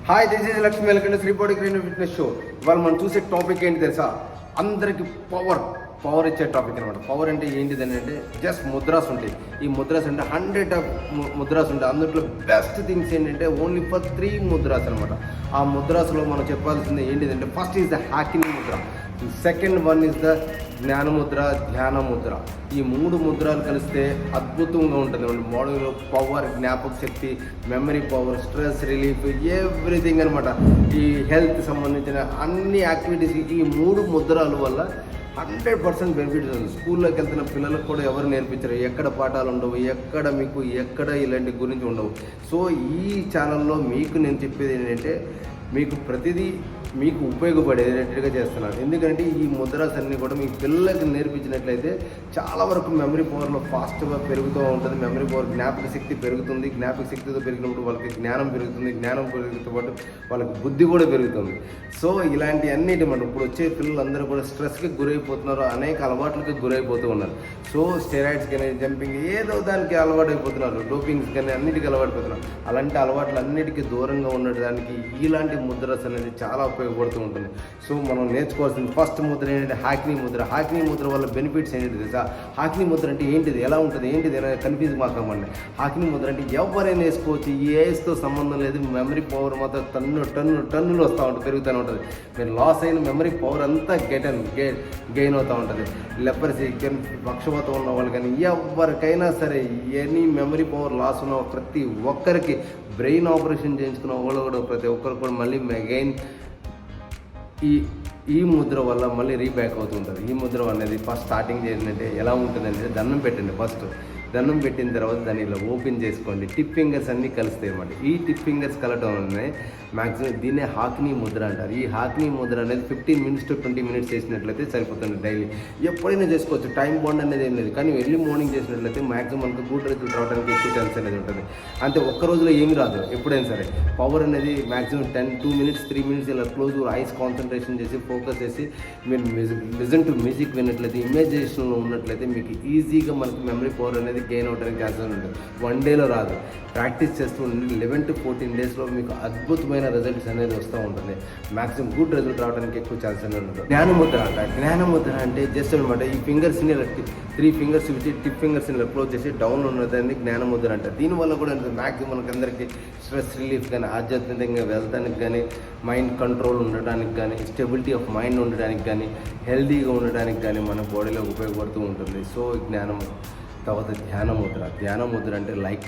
Hi, this is Lakshmi. Welcome to Sripadi green fitness show. ఇవాళ మనం చూసే టాపిక్ ఏంటి తెలుసా? అందరికి పవర్ ఇచ్చే టాపిక్ అనమాట. పవర్ అంటే ఏంటిది అంటే జస్ట్ ముద్రాస్ ఉంటాయి. ఈ ముద్రాస్ అంటే 100 ముద్రాస్ ఉంటాయి. అందులో బెస్ట్ థింగ్స్ ఏంటంటే ఓన్లీ ఫర్ 3 ముద్రాస్ అనమాట. ఆ ముద్రాస్లో మనం చెప్పాల్సింది ఏంటిదంటే first is the Hakini Mudra, second one is the జ్ఞానముద్ర, ధ్యాన ముద్ర. ఈ 3 ముద్రలు కలిస్తే అద్భుతంగా ఉంటుంది. బాడీలో పవర్, జ్ఞాపక శక్తి, memory power, stress relief, everything అనమాట. ఈ హెల్త్ సంబంధించిన అన్ని యాక్టివిటీస్కి ఈ 3 ముద్రల వల్ల 100% బెనిఫిట్స్ ఉంది. స్కూల్లోకి వెళ్తున్న పిల్లలకు కూడా ఎవరు నేర్పించరు, ఎక్కడ పాఠాలు ఉండవు, ఎక్కడ ఇలాంటి గురించి ఉండవు. సో ఈ ఛానల్లో మీకు నేను చెప్పేది ఏంటంటే మీకు ప్రతిదీ మీకు ఉపయోగపడేటట్టుగా చేస్తున్నాను. ఎందుకంటే ఈ ముద్రాస్ అన్నీ కూడా మీ పిల్లలకి నేర్పించినట్లయితే చాలా వరకు మెమరీ పవర్లో ఫాస్ట్గా పెరుగుతూ ఉంటుంది. మెమరీ పవర్, జ్ఞాపక శక్తి పెరుగుతుంది. జ్ఞాపక శక్తితో పెరిగినప్పుడు వాళ్ళకి జ్ఞానం పెరుగుతుంది. జ్ఞానం పెరుగుతో పాటు వాళ్ళకి బుద్ధి కూడా పెరుగుతుంది. సో ఇలాంటి అన్నిటి మనం ఇప్పుడు వచ్చే పిల్లలందరూ కూడా స్ట్రెస్కి గురైపోతున్నారు, అనేక అలవాట్లకి గురైపోతూ ఉన్నారు. సో స్టెరాయిడ్స్ కానీ, జంపింగ్, ఏదో దానికి అలవాటు అయిపోతున్నారు, డోపింగ్స్ కానీ అన్నిటికీ అలవాటు. అలాంటి అలవాట్లు అన్నిటికీ దూరంగా ఉండడానికి ఇలాంటి ముద్రాస్ అనేది చాలా ఉపయోగపడుతూ ఉంటుంది. సో మనం నేర్చుకోవాల్సింది ఫస్ట్ ముద్ర ఏంటంటే హాకిని ముద్ర. హాకిని ముద్ర వల్ల బెనిఫిట్స్ ఏంటి తెలుసా? హాకిని ముద్ర అంటే ఏంటిది, ఎలా ఉంటుంది, ఏంటిది కన్ఫ్యూజ్ మాకమ్మండి. హాకిని ముద్ర అంటే ఎవరైనా వేసుకోవచ్చు, ఈ ఏజ్తో సంబంధం లేదు. మెమరీ పవర్ మాత్రం టన్నులు వస్తూ ఉంటుంది, పెరుగుతూనే ఉంటుంది. మీరు లాస్ అయిన మెమరీ పవర్ అంతా గెయిన్ అవుతూ ఉంటుంది. లెపరసీ, పక్షపాతం ఉన్న వాళ్ళు కానీ ఎవరికైనా సరే ఎనీ మెమరీ పవర్ లాస్ ఉన్న ప్రతి ఒక్కరికి బ్రెయిన్ ఆపరేషన్ చేయించుకున్న వాళ్ళు కూడా ప్రతి ఒక్కరు కూడా మళ్ళీ అగైన్ ఈ ముద్ర వల్ల మళ్ళీ రీబ్యాక్ అవుతుంటుంది. ఈ ముద్ర అనేది ఫస్ట్ స్టార్టింగ్ చేసినట్టే ఎలా ఉంటుందంటే దండం పెట్టండి. ఫస్ట్ దండం పెట్టిన తర్వాత దాన్ని ఇలా ఓపెన్ చేసుకోండి. టిప్ ఫింగర్స్ అన్నీ కలుస్తాయి అన్నమాట. ఈ టిప్ ఫింగర్స్ కలవటం వల్లనే మ్యాక్సిమం దీన్నే హాకిని ముద్ర అంటారు. ఈ హాకిని ముద్ర అనేది 15 minutes to 20 minutes చేసినట్లయితే సరిపోతుంది. డైలీ ఎప్పుడైనా చేసుకోవచ్చు, టైం బాండ్ అనేది ఏం లేదు. కానీ ఎర్లీ మార్నింగ్ చేసినట్లయితే మ్యాక్సిమం మనకు గుడ్ రిజల్ట్ రావడానికి ఎక్కువ ఛాన్స్ అనేది ఉంటుంది. అంతే, ఒక్క రోజులో ఏమి రాదు. ఎప్పుడైనా సరే పవర్ అనేది మ్యాక్సిమం 2 minutes 3 minutes ఇలా క్లోజ్ ఐస్ కాన్సన్ట్రేషన్ చేసి ఫోకస్ చేసి మీరు లిజన్ టు మ్యూజిక్ విన్నట్లయితే, ఇమేజినేషన్లో ఉన్నట్లయితే మీకు ఈజీగా మనకు మెమరీ పవర్ అనేది గెయిన్ అవడానికి ఛాన్సెస్ ఉంటుంది. 1 dayలో రాదు. ప్రాక్టీస్ చేస్తూ 11 to 14 daysలో మీకు అద్భుతమైన రిజల్ట్స్ అనేది వస్తూ ఉంటుంది. మ్యాక్సిమం గుడ్ రిజల్ట్ రావడానికి ఎక్కువ ఛాన్స్ అనేది ఉంటుంది. జ్ఞానముద్ర అంట. జ్ఞానముద్ర అంటే జస్ట్ అనమాట ఈ ఫింగర్స్ని 3 fingers ఇచ్చి టిప్ ఫింగర్స్ని ఇలా క్లోజ్ చేసి డౌన్ ఉన్నదాన్ని జ్ఞానముద్ర అంట. దీనివల్ల కూడా మ్యాక్సిమం మనకి అందరికీ స్ట్రెస్ రిలీఫ్ కానీ, ఆధ్యాత్మికంగా వెళ్తానికి కానీ, మైండ్ కంట్రోల్ ఉండడానికి కానీ, స్టెబిలిటీ ఆఫ్ మైండ్ ఉండడానికి కానీ, హెల్తీగా ఉండడానికి కానీ మన బాడీలో ఉపయోగపడుతూ ఉంటుంది. సో జ్ఞానం తర్వాత ధ్యానముద్ర అంటే లైక్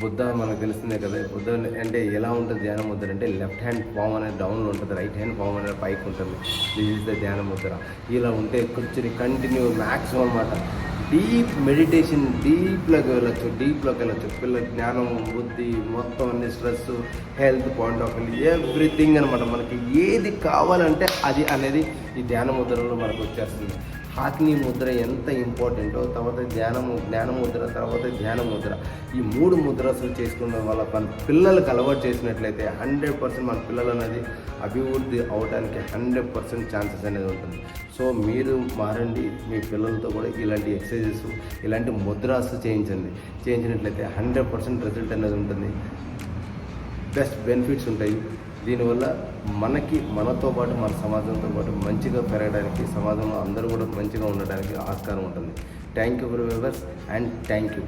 బుద్ధ మనకు తెలుస్తుంది కదా. బుద్ధ అంటే ఎలా ఉంటుంది ధ్యానముద్ర అంటే లెఫ్ట్ హ్యాండ్ పామ్ అనేది డౌన్లో ఉంటుంది, రైట్ హ్యాండ్ పామ్ అనేది పైకి ఉంటుంది. This is the dhyana mudra. ఇలా ఉంటే కూర్చొని కంటిన్యూ మ్యాక్సిమం అన్నమాట డీప్ మెడిటేషన్, డీప్లోకి వెళ్ళచ్చు. పిల్లల జ్ఞానం, బుద్ధి మొత్తం అన్ని, stress, health point of view, everything అనమాట. మనకి ఏది కావాలంటే అది అనేది ఈ ధ్యానముద్రలో మనకు వచ్చేస్తుంది. హాకిని ముద్ర ఎంత ఇంపార్టెంటో, తర్వాత జ్ఞానముద్ర, తర్వాత ధ్యానముద్ర, ఈ 3 ముద్రలు చేసుకున్న వాళ్ళ మన పిల్లలకు అలవాటు చేసినట్లయితే 100% మన పిల్లలు అనేది అభివృద్ధి అవడానికి 100% ఛాన్సెస్ అనేది ఉంటుంది. సో మీరు మారండి, మీ పిల్లలతో కూడా ఇలాంటి ఎక్సర్సైజెస్, ఇలాంటి ముద్రాస్ చేయించినట్లయితే 100% రిజల్ట్ అనేది ఉంటుంది. బెస్ట్ బెనిఫిట్స్ ఉంటాయి. దీనివల్ల మనతో పాటు మన సమాజంతో పాటు మంచిగా పెరగడానికి, సమాజంలో అందరూ కూడా మంచిగా ఉండడానికి ఆస్కారం ఉంటుంది. Thank you for viewers and thank you.